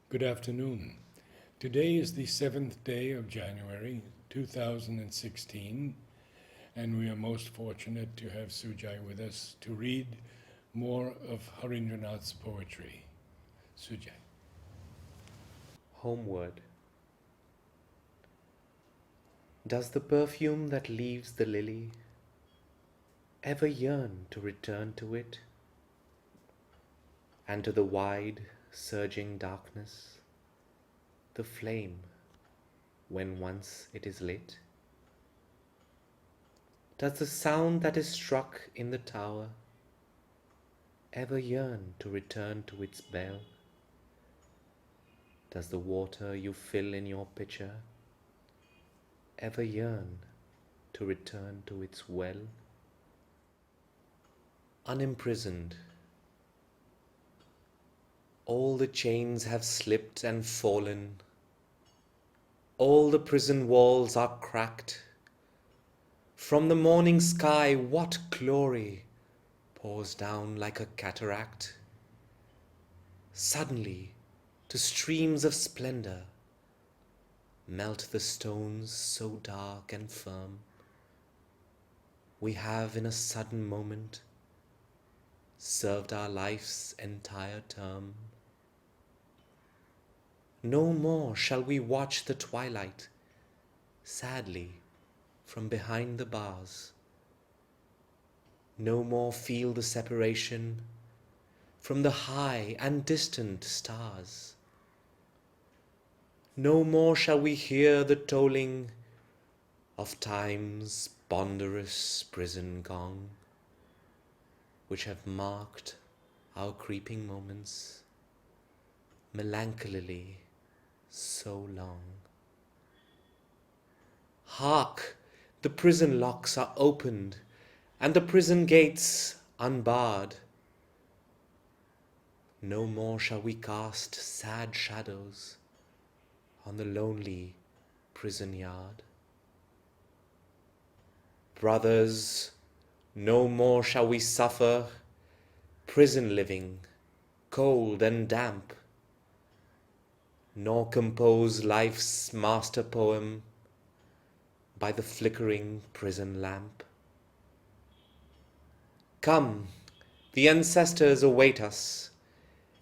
Good afternoon. Today is the 7th day of January 2016, and we are most fortunate to have Sujay with us to read more of Harindranath's poetry. Sujay. Homeward. Does the perfume that leaves the lily ever yearn to return to it and to the wide, surging darkness, the flame when once it is lit? Does the sound that is struck in the tower ever yearn to return to its bell? Does the water you fill in your pitcher ever yearn to return to its well? Unimprisoned, all the chains have slipped and fallen, all the prison walls are cracked. From the morning sky what glory pours down like a cataract? Suddenly, to streams of splendor, melt the stones so dark and firm. We have in a sudden moment served our life's entire term. No more shall we watch the twilight sadly from behind the bars. No more feel the separation from the high and distant stars. No more shall we hear the tolling of time's ponderous prison gong, which have marked our creeping moments melancholily so long. Hark! The prison locks are opened and the prison gates unbarred. No more shall we cast sad shadows on the lonely prison yard. Brothers, no more shall we suffer prison living, cold and damp, nor compose life's master poem by the flickering prison lamp. Come, the ancestors await us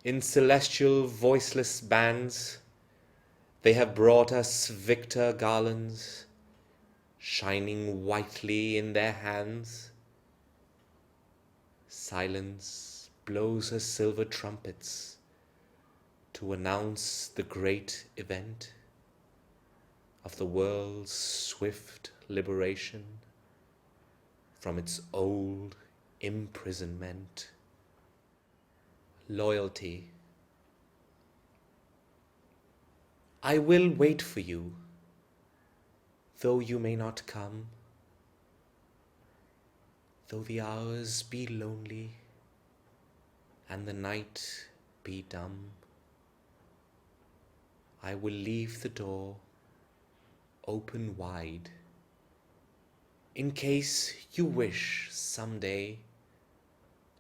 in celestial voiceless bands. They have brought us victor garlands, shining whitely in their hands. Silence blows her silver trumpets to announce the great event of the world's swift liberation from its old imprisonment. Loyalty. I will wait for you, though you may not come, though the hours be lonely and the night be dumb. I will leave the door open wide, in case you wish someday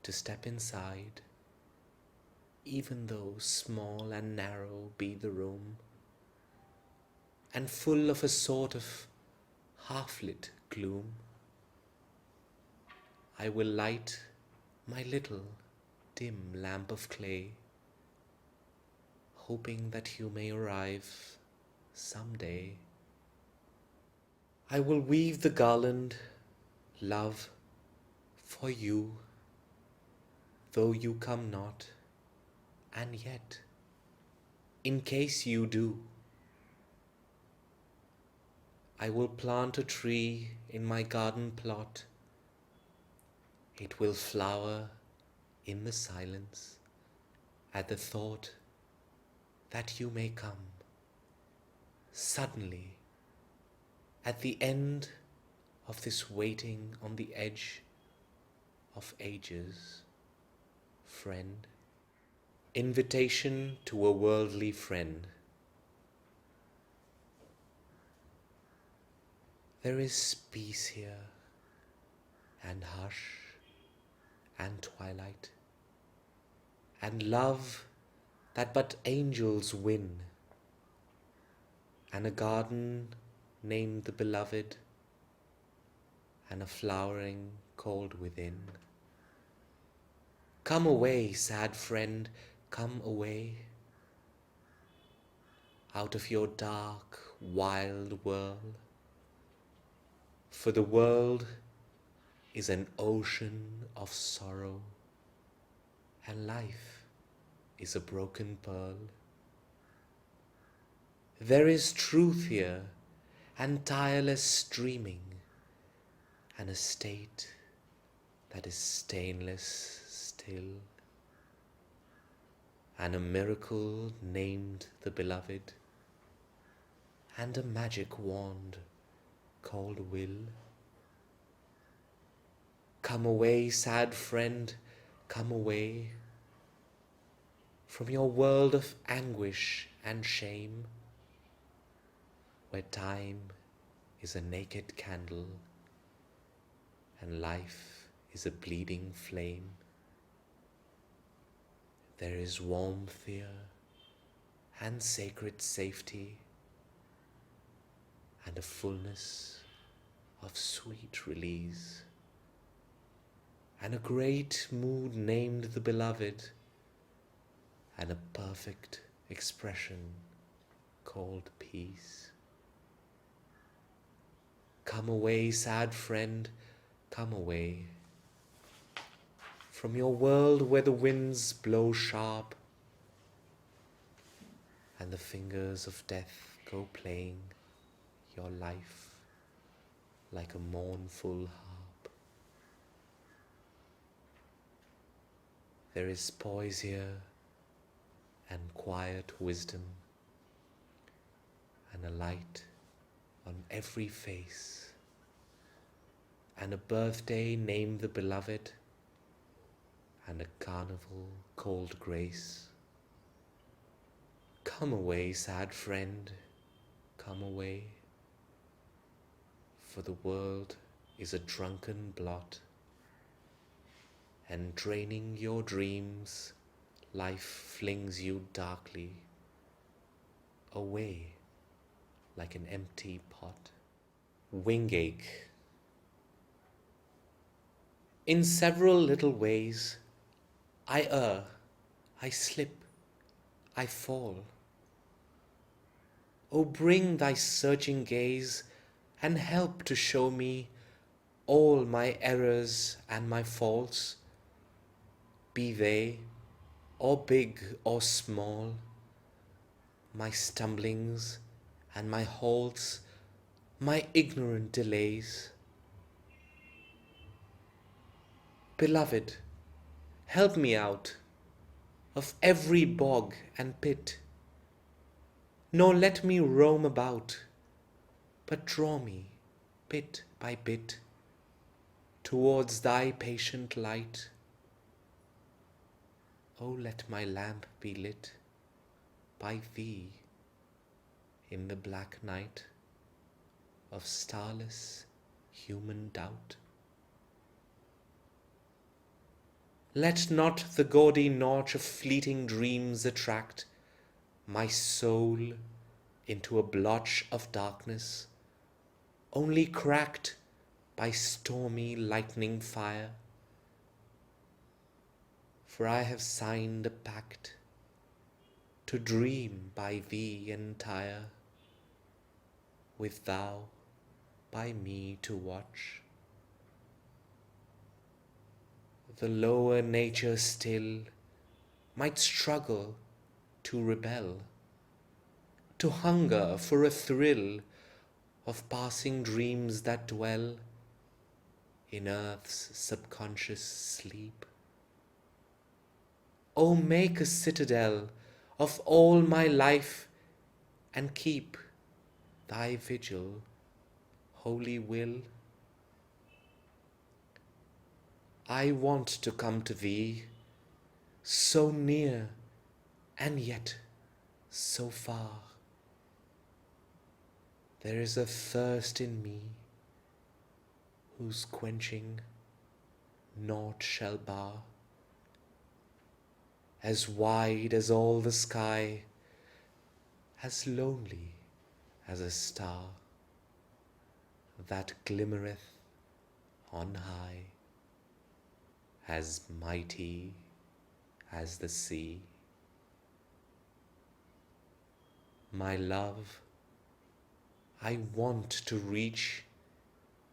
to step inside, even though small and narrow be the room, and full of a sort of half-lit gloom. I will light my little dim lamp of clay, hoping that you may arrive some day. I will weave the garland, love, for you, though you come not, and yet, in case you do, I will plant a tree in my garden plot. It will flower in the silence at the thought that you may come suddenly at the end of this waiting on the edge of ages, friend. Invitation to a worldly friend. There is peace here, and hush, and twilight, and love that but angels win, and a garden named the Beloved, and a flowering called within. Come away, sad friend, come away, out of your dark, wild world, for the world is an ocean of sorrow, and life is a broken pearl. There is truth here, and tireless streaming, and a state that is stainless still, and a miracle named the Beloved, and a magic wand called Will. Come away, sad friend, come away from your world of anguish and shame, where time is a naked candle and life is a bleeding flame. There is warmth here and sacred safety and a fullness of sweet release, and a great mood named the Beloved, and a perfect expression called peace. Come away, sad friend, come away from your world where the winds blow sharp and the fingers of death go playing your life like a mournful harp. There is poise here and quiet wisdom and a light on every face, and a birthday named the Beloved, and a carnival called Grace. Come away, sad friend, come away, for the world is a drunken blot, and draining your dreams, life flings you darkly away like an empty pot. Wingache. In several little ways, I err, I slip, I fall. O bring thy searching gaze and help to show me all my errors and my faults, be they or big or small, my stumblings and my halts, my ignorant delays. Beloved, help me out of every bog and pit, nor let me roam about, but draw me bit by bit towards thy patient light. O let my lamp be lit by thee in the black night of starless human doubt. Let not the gaudy notch of fleeting dreams attract my soul into a blotch of darkness, only cracked by stormy lightning fire. For I have signed a pact to dream by thee entire, with thou by me to watch. The lower nature still might struggle to rebel, to hunger for a thrill of passing dreams that dwell in earth's subconscious sleep. O make a citadel of all my life and keep thy vigil, holy will. I want to come to thee, so near and yet so far. There is a thirst in me whose quenching naught shall bar, as wide as all the sky, as lonely as a star that glimmereth on high, as mighty as the sea. My love, I want to reach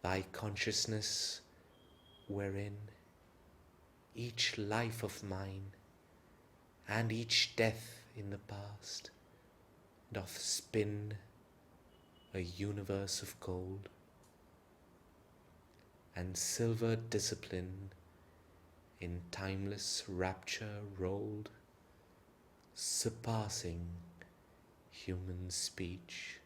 thy consciousness, wherein each life of mine and each death in the past doth spin a universe of gold, and silver discipline in timeless rapture rolled, surpassing human speech.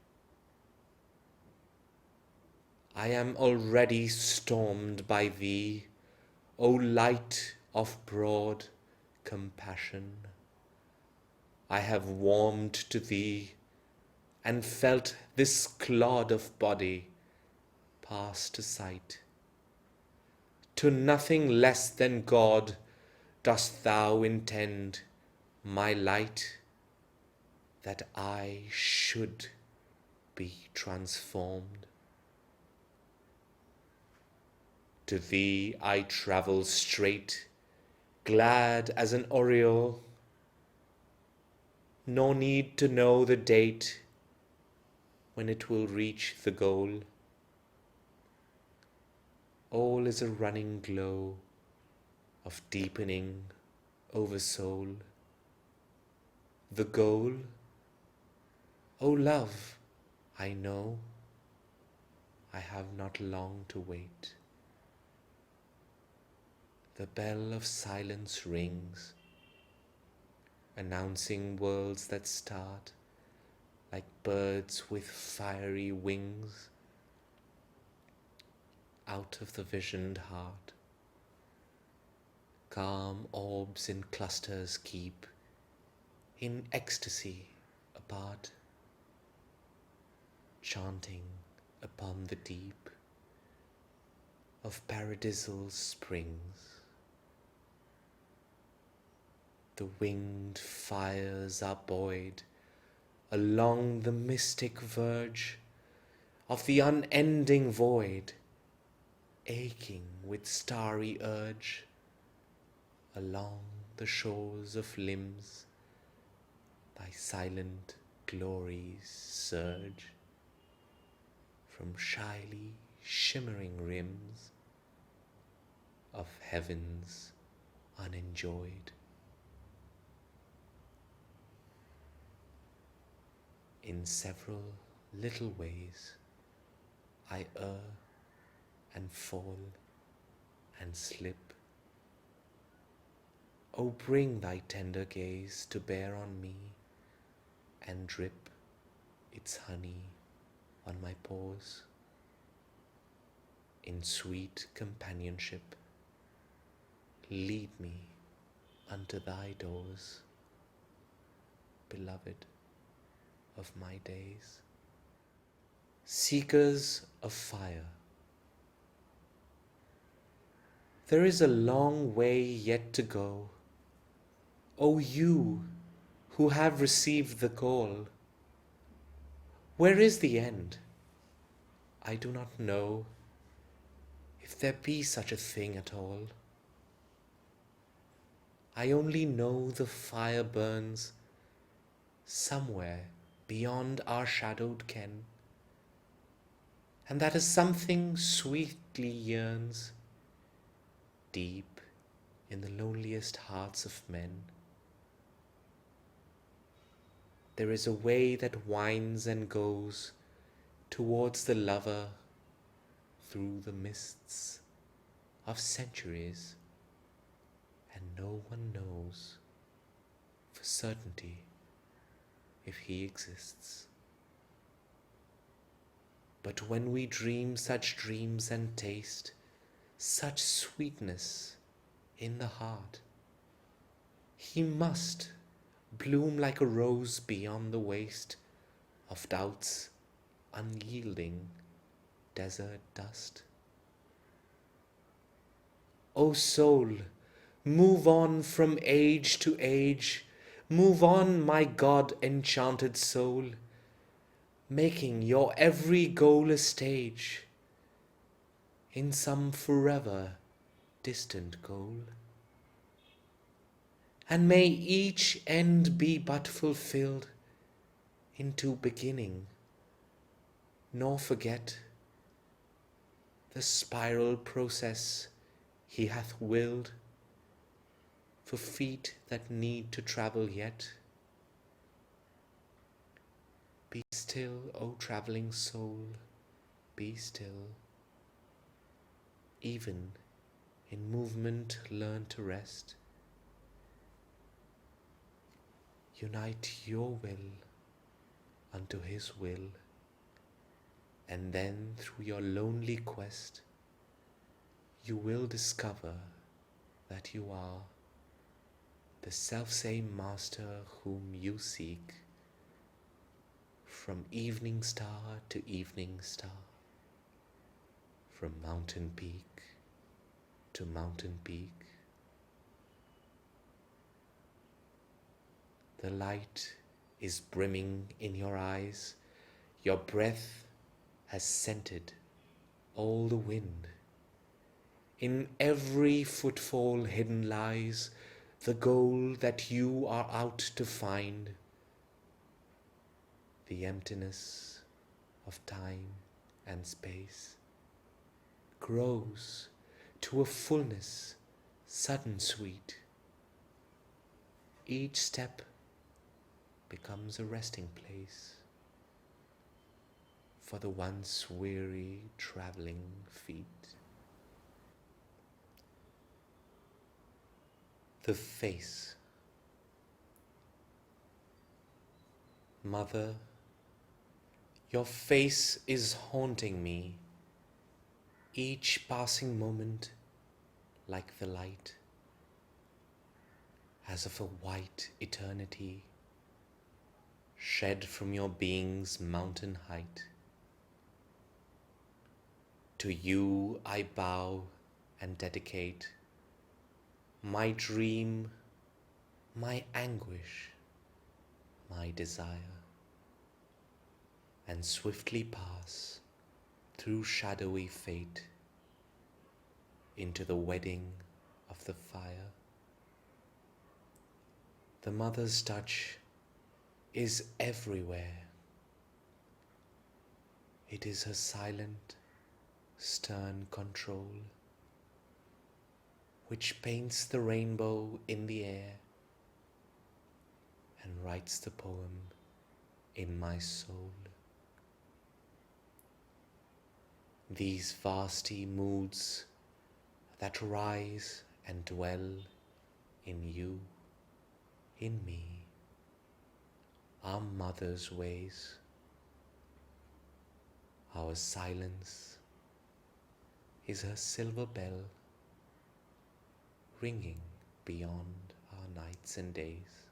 I am already stormed by thee, O light of broad compassion. I have warmed to thee and felt this clod of body pass to sight. To nothing less than God dost thou intend my light, that I should be transformed. To thee I travel straight, glad as an oriole, nor need to know the date when it will reach the goal. All is a running glow of deepening oversoul. The goal, O love, I know I have not long to wait. The bell of silence rings, announcing worlds that start like birds with fiery wings out of the visioned heart. Calm orbs in clusters keep in ecstasy apart, chanting upon the deep of paradisal springs. The winged fires are buoyed along the mystic verge of the unending void, aching with starry urge along the shores of limbs. Thy silent glories surge from shyly shimmering rims of heavens unenjoyed. In several little ways I err and fall and slip. O bring thy tender gaze to bear on me, and drip its honey on my pores. In sweet companionship lead me unto thy doors, beloved of my days. Seekers of fire, there is a long way yet to go. O you who have received the call, where is the end? I do not know if there be such a thing at all. I only know the fire burns somewhere beyond our shadowed ken, and that as something sweetly yearns deep in the loneliest hearts of men. There is a way that winds and goes towards the lover through the mists of centuries, and no one knows for certainty if he exists. But when we dream such dreams and taste such sweetness in the heart, he must bloom like a rose beyond the waste of doubt's unyielding desert dust. O soul, Move on from age to age. Move on, my God-enchanted soul, making your every goal a stage in some forever distant goal. And may each end be but fulfilled into beginning, nor forget the spiral process he hath willed for feet that need to travel yet. Be still, O traveling soul, be still. Even in movement learn to rest. Unite your will unto his will, and then through your lonely quest you will discover that you are the selfsame master whom you seek, from evening star to evening star, from mountain peak to mountain peak. The light is brimming in your eyes, your breath has scented all the wind. In every footfall hidden lies the goal that you are out to find. The emptiness of time and space grows to a fullness sudden sweet. Each step becomes a resting place for the once weary traveling feet. The face. Mother, your face is haunting me, each passing moment like the light, as of a white eternity shed from your being's mountain height. To you I bow and dedicate my dream, my anguish, my desire, and swiftly pass through shadowy fate into the wedding of the fire. The mother's touch is everywhere. It is her silent, stern control which paints the rainbow in the air and writes the poem in my soul. These vasty moods that rise and dwell in you, in me, are mother's ways. Our silence is her silver bell, ringing beyond our nights and days.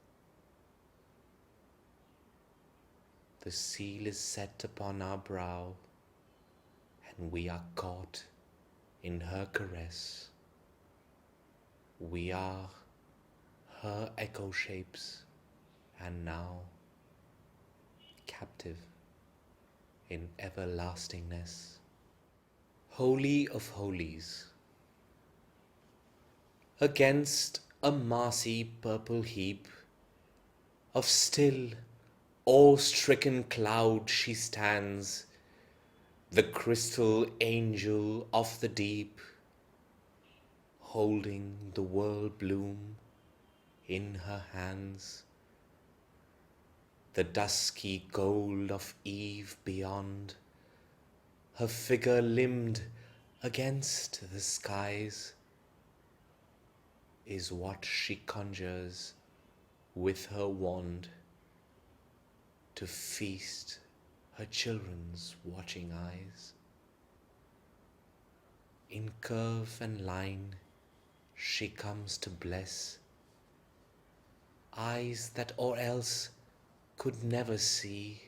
The seal is set upon our brow, and we are caught in her caress. We are her echo shapes, and now captive in everlastingness. Holy of Holies. Against a massy purple heap of still, awe-stricken cloud she stands, the crystal angel of the deep, holding the world bloom in her hands. The dusky gold of eve beyond, her figure limned against the skies, is what she conjures with her wand to feast her children's watching eyes. In curve and line she comes to bless eyes that or else could never see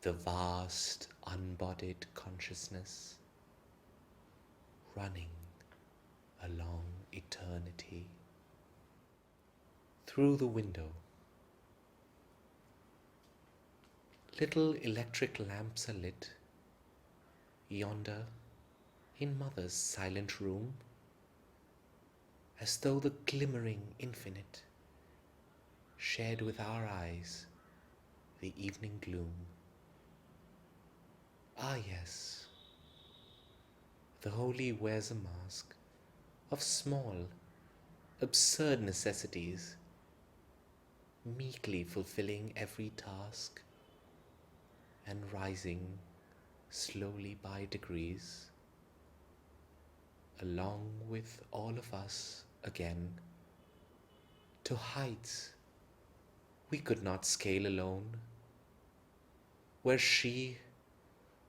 the vast unbodied consciousness running along eternity. Through the window, little electric lamps are lit. Yonder, in Mother's silent room, as though the glimmering infinite shared with our eyes the evening gloom. Ah yes, the Holy wears a mask of small, absurd necessities, meekly fulfilling every task and rising slowly by degrees, along with all of us again, to heights we could not scale alone, where she,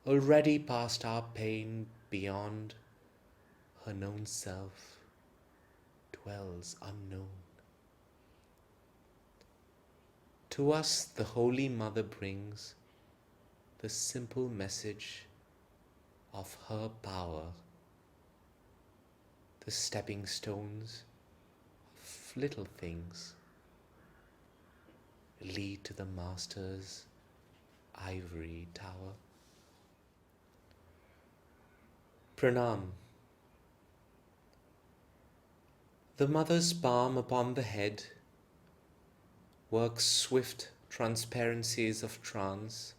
already past our pain beyond her known self, dwells unknown. To us the Holy Mother brings the simple message of her power, the stepping stones of little things lead to the Master's ivory tower. Pranam. The Mother's palm upon the head works swift transparencies of trance,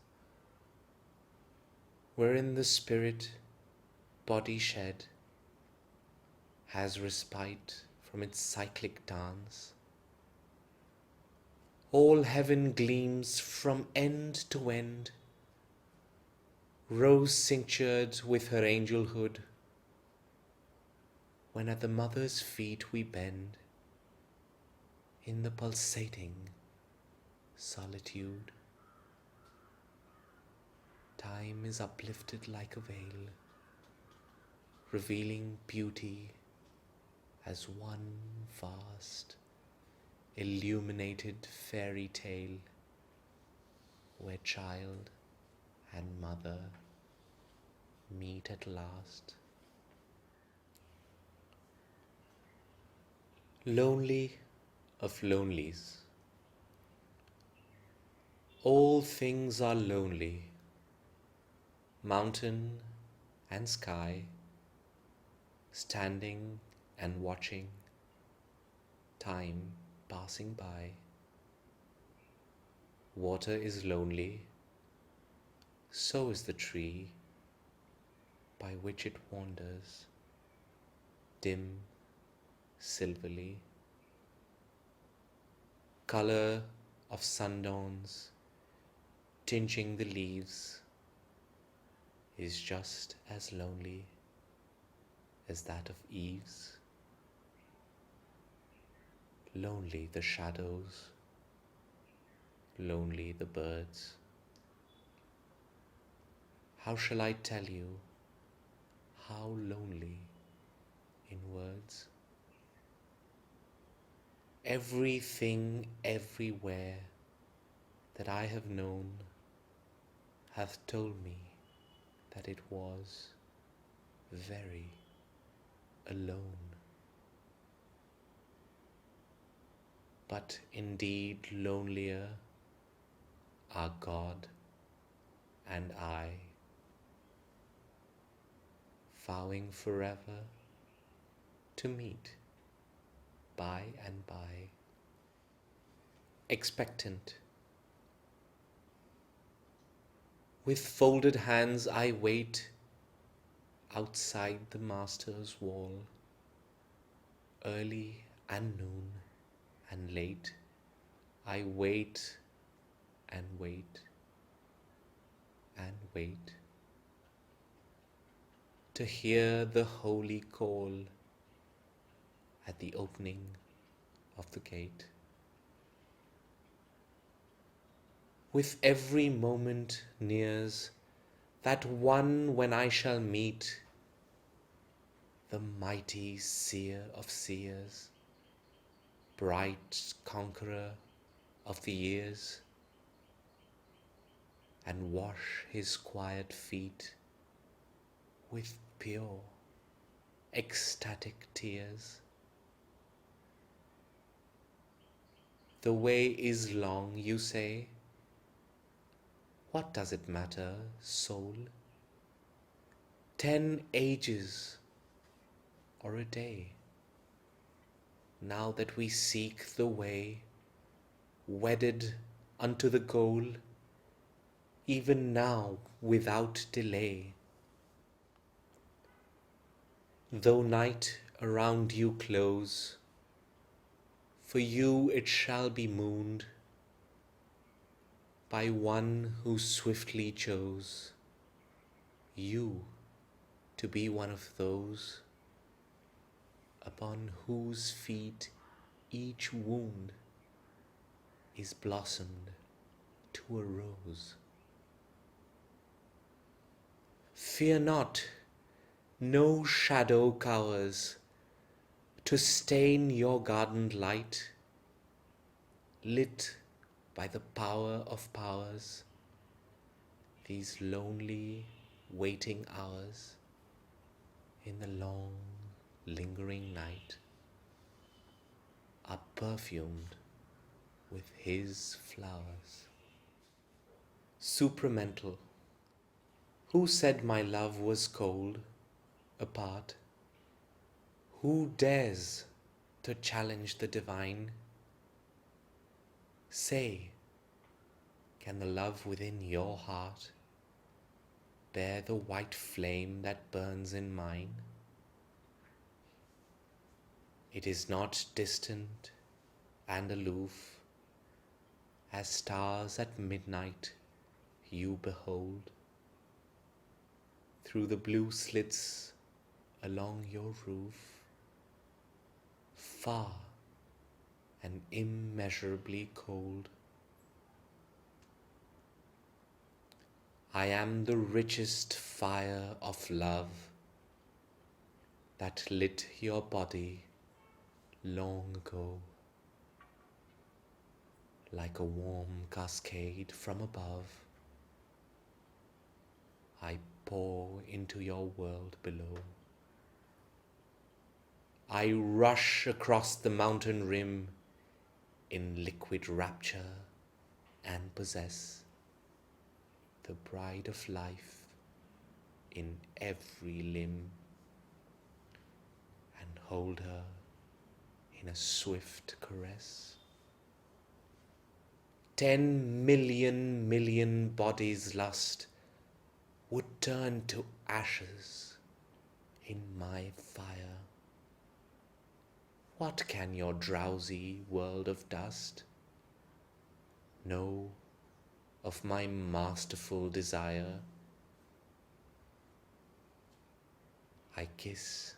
wherein the spirit, body shed, has respite from its cyclic dance. All heaven gleams from end to end, rose cinctured with her angelhood, when at the Mother's feet we bend in the pulsating solitude. Time is uplifted like a veil, revealing beauty as one vast, illuminated fairy tale, where child and mother meet at last. Lonely of lonelies. All things are lonely, mountain and sky, standing and watching, time passing by. Water is lonely, so is the tree by which it wanders, dim, silverly. Color of sundawns tinging the leaves is just as lonely as that of eves. Lonely the shadows, lonely the birds. How shall I tell you how lonely in words? Everything everywhere that I have known hath told me that it was very alone. But indeed lonelier are God and I, vowing forever to meet by and by, expectant. With folded hands I wait outside the Master's wall, early and noon and late. I wait and wait and wait to hear the holy call at the opening of the gate. With every moment nears that one when I shall meet the mighty seer of seers, bright conqueror of the years, and wash his quiet feet with pure, ecstatic tears. The way is long, you say. What does it matter, soul? 10 ages or a day? Now that we seek the way, wedded unto the goal, even now without delay. Though night around you close, for you it shall be mooned by one who swiftly chose you to be one of those upon whose feet each wound is blossomed to a rose. Fear not, no shadow cowers to stain your garden light, lit by the power of powers, these lonely waiting hours in the long lingering night are perfumed with his flowers. Supramental. Who said my love was cold, apart? Who dares to challenge the divine? Say, can the love within your heart bear the white flame that burns in mine? It is not distant and aloof as stars at midnight you behold through the blue slits along your roof, far and immeasurably cold. I am the richest fire of love that lit your body long ago, like a warm cascade from above. I pour into your world below. I rush across the mountain rim in liquid rapture and possess the bride of life in every limb and hold her in a swift caress. 10 million bodies' lust would turn to ashes in my fire. What can your drowsy world of dust know of my masterful desire? I kiss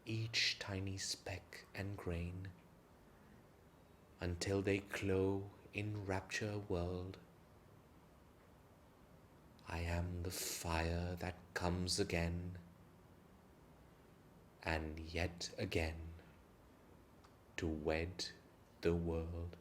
each tiny speck and grain until they glow in rapture world. I am the fire that comes again and yet again to wed the world.